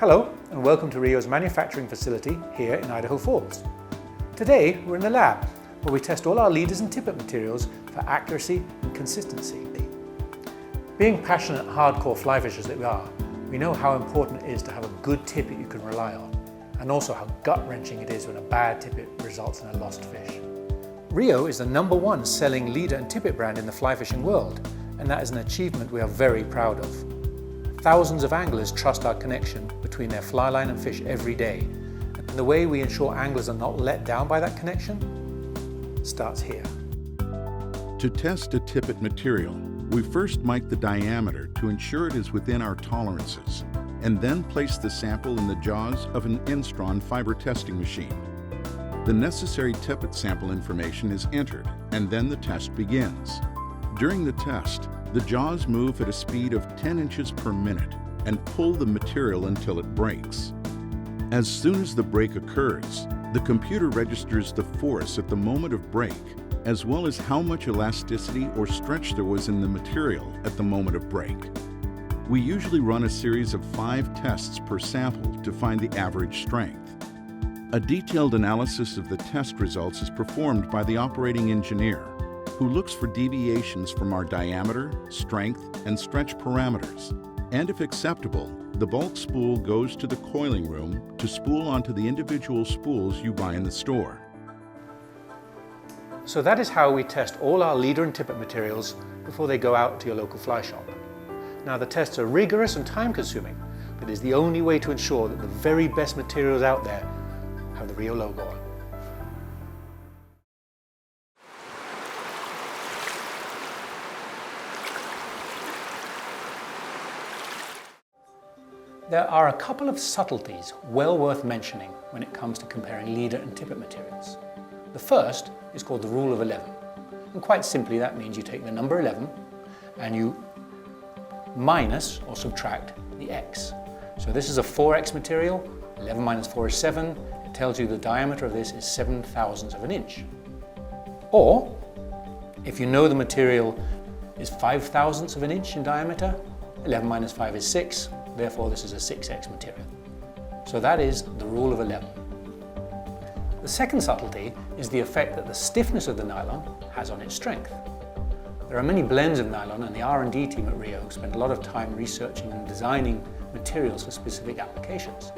Hello and welcome to Rio's manufacturing facility here in Idaho Falls. Today we're in the lab where we test all our leaders and tippet materials for accuracy and consistency. Being passionate hardcore fly fishers that we are, we know how important it is to have a good tippet you can rely on, and also how gut-wrenching it is when a bad tippet results in a lost fish. Rio is the #1 selling leader and tippet brand in the fly fishing world, and that is an achievement we are very proud of. Thousands of anglers trust our connection between their fly line and fish every day, and the way we ensure anglers are not let down by that connection starts here. To test a tippet material, we first mic the diameter to ensure it is within our tolerances, and then place the sample in the jaws of an Instron fiber testing machine. The necessary tippet sample information is entered, and then the test begins. During the test, the jaws move at a speed of 10 inches per minute and pull the material until it breaks. As soon as the break occurs, the computer registers the force at the moment of break, as well as how much elasticity or stretch there was in the material at the moment of break. We usually run a series of 5 tests per sample to find the average strength. A detailed analysis of the test results is performed by the operating engineer, who looks for deviations from our diameter, strength, and stretch parameters. And if acceptable, the bulk spool goes to the coiling room to spool onto the individual spools you buy in the store. So that is how we test all our leader and tippet materials before they go out to your local fly shop. Now the tests are rigorous and time-consuming, but it is the only way to ensure that the very best materials out there have the Rio logo on. There are a couple of subtleties well worth mentioning when it comes to comparing leader and tippet materials. The first is called the rule of 11. And quite simply that means you take the number 11 and you minus or subtract the x. So this is a 4x material, 11 minus 4 is 7. It tells you the diameter of this is 7/1000 of an inch. Or, if you know the material is 5/1000 of an inch in diameter, 11 minus 5 is 6. Therefore, this is a 6x material. So that is the rule of 11. The second subtlety is the effect that the stiffness of the nylon has on its strength. There are many blends of nylon, and the R&D team at Rio spend a lot of time researching and designing materials for specific applications.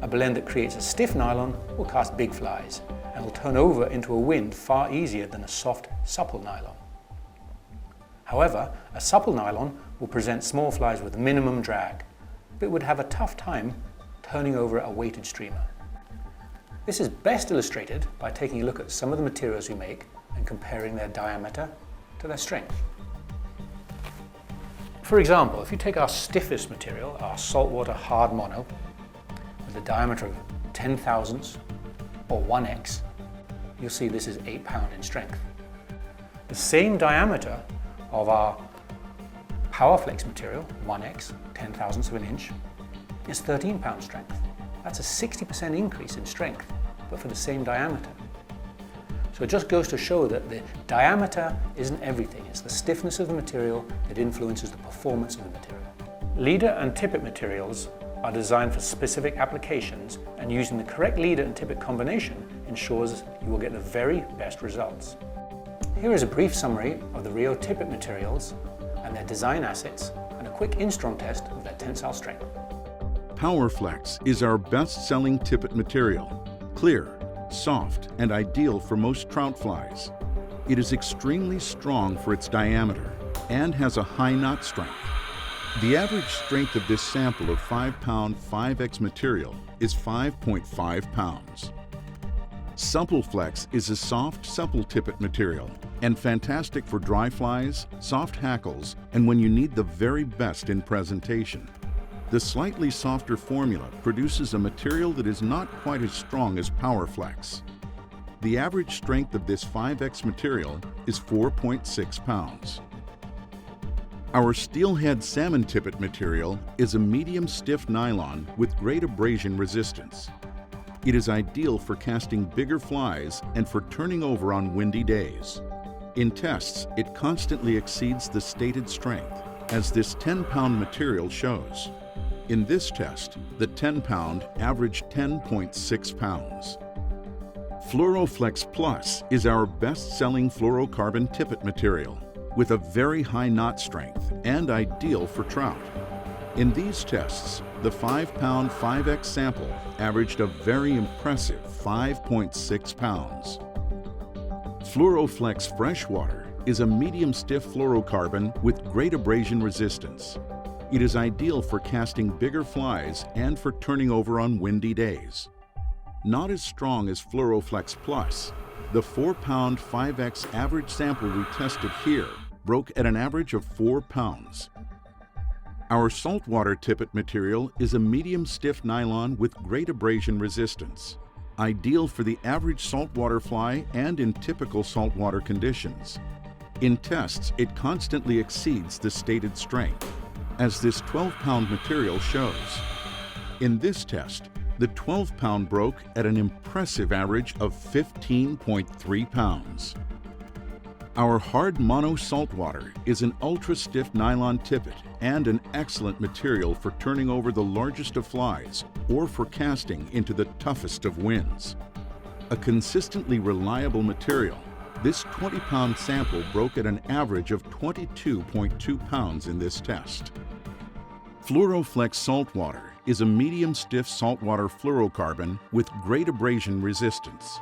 A blend that creates a stiff nylon will cast big flies and will turn over into a wind far easier than a soft, supple nylon. However, a supple nylon will present small flies with minimum drag, but would have a tough time turning over a weighted streamer. This is best illustrated by taking a look at some of the materials we make and comparing their diameter to their strength. For example, if you take our stiffest material, our saltwater hard mono, with a diameter of 10/1000 or 1x, you'll see this is 8 pounds in strength. The same diameter of our PowerFlex material, 1x, 10/1000 of an inch, is 13 pound strength. That's a 60% increase in strength, but for the same diameter. So it just goes to show that the diameter isn't everything. It's the stiffness of the material that influences the performance of the material. Leader and tippet materials are designed for specific applications, and using the correct leader and tippet combination ensures you will get the very best results. Here is a brief summary of the Rio tippet materials and their design assets, and a quick Instron test of their tensile strength. PowerFlex is our best-selling tippet material. Clear, soft, and ideal for most trout flies. It is extremely strong for its diameter and has a high knot strength. The average strength of this sample of 5-pound 5X material is 5.5 pounds. SuppleFlex is a soft, supple tippet material and fantastic for dry flies, soft hackles, and when you need the very best in presentation. The slightly softer formula produces a material that is not quite as strong as PowerFlex. The average strength of this 5X material is 4.6 pounds. Our steelhead salmon tippet material is a medium stiff nylon with great abrasion resistance. It is ideal for casting bigger flies and for turning over on windy days. In tests, it constantly exceeds the stated strength, as this 10-pound material shows. In this test, the 10-pound averaged 10.6 pounds. Fluoroflex Plus is our best-selling fluorocarbon tippet material with a very high knot strength and ideal for trout. In these tests, the 5-pound 5X sample averaged a very impressive 5.6 pounds. Fluoroflex Freshwater is a medium-stiff fluorocarbon with great abrasion resistance. It is ideal for casting bigger flies and for turning over on windy days. Not as strong as Fluoroflex Plus, the 4-pound 5X average sample we tested here broke at an average of 4 pounds. Our saltwater tippet material is a medium-stiff nylon with great abrasion resistance, ideal for the average saltwater fly and in typical saltwater conditions. In tests, it constantly exceeds the stated strength, as this 12-pound material shows. In this test, the 12-pound broke at an impressive average of 15.3 pounds. Our hard mono saltwater is an ultra-stiff nylon tippet and an excellent material for turning over the largest of flies or for casting into the toughest of winds. A consistently reliable material, this 20-pound sample broke at an average of 22.2 pounds in this test. Fluoroflex Saltwater is a medium-stiff saltwater fluorocarbon with great abrasion resistance.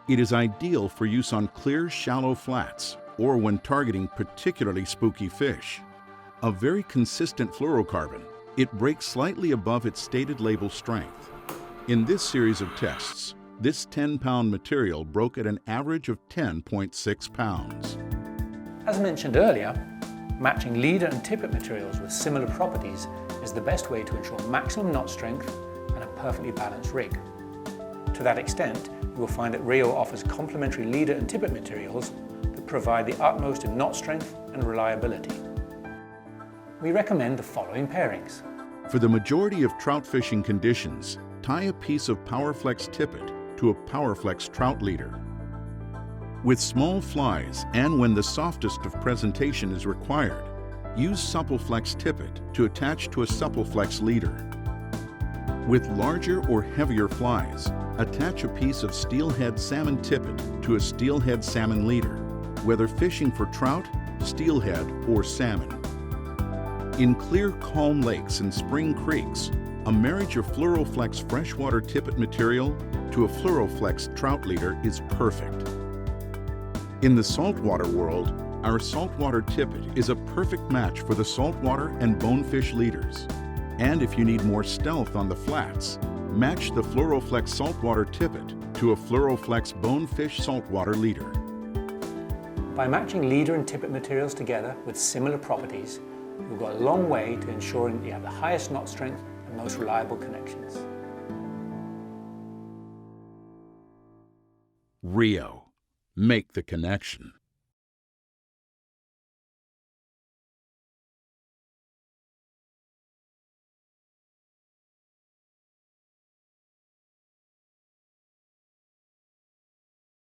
It is ideal for use on clear, shallow flats or when targeting particularly spooky fish. A very consistent fluorocarbon, it breaks slightly above its stated label strength. In this series of tests, this 10-pound material broke at an average of 10.6 pounds. As mentioned earlier, matching leader and tippet materials with similar properties is the best way to ensure maximum knot strength and a perfectly balanced rig. To that extent, you will find that Rio offers complementary leader and tippet materials that provide the utmost in knot strength and reliability. We recommend the following pairings. For the majority of trout fishing conditions, tie a piece of PowerFlex tippet to a PowerFlex trout leader. With small flies and when the softest of presentation is required, use SuppleFlex tippet to attach to a SuppleFlex leader. With larger or heavier flies, attach a piece of steelhead salmon tippet to a steelhead salmon leader, whether fishing for trout, steelhead, or salmon. In clear, calm lakes and spring creeks, a marriage of Fluoroflex freshwater tippet material to a Fluoroflex trout leader is perfect. In the saltwater world, our saltwater tippet is a perfect match for the saltwater and bonefish leaders. And if you need more stealth on the flats, match the Fluoroflex saltwater tippet to a Fluoroflex bonefish saltwater leader. By matching leader and tippet materials together with similar properties, you'll go a long way to ensuring that you have the highest knot strength and most reliable connections. Rio, make the connection.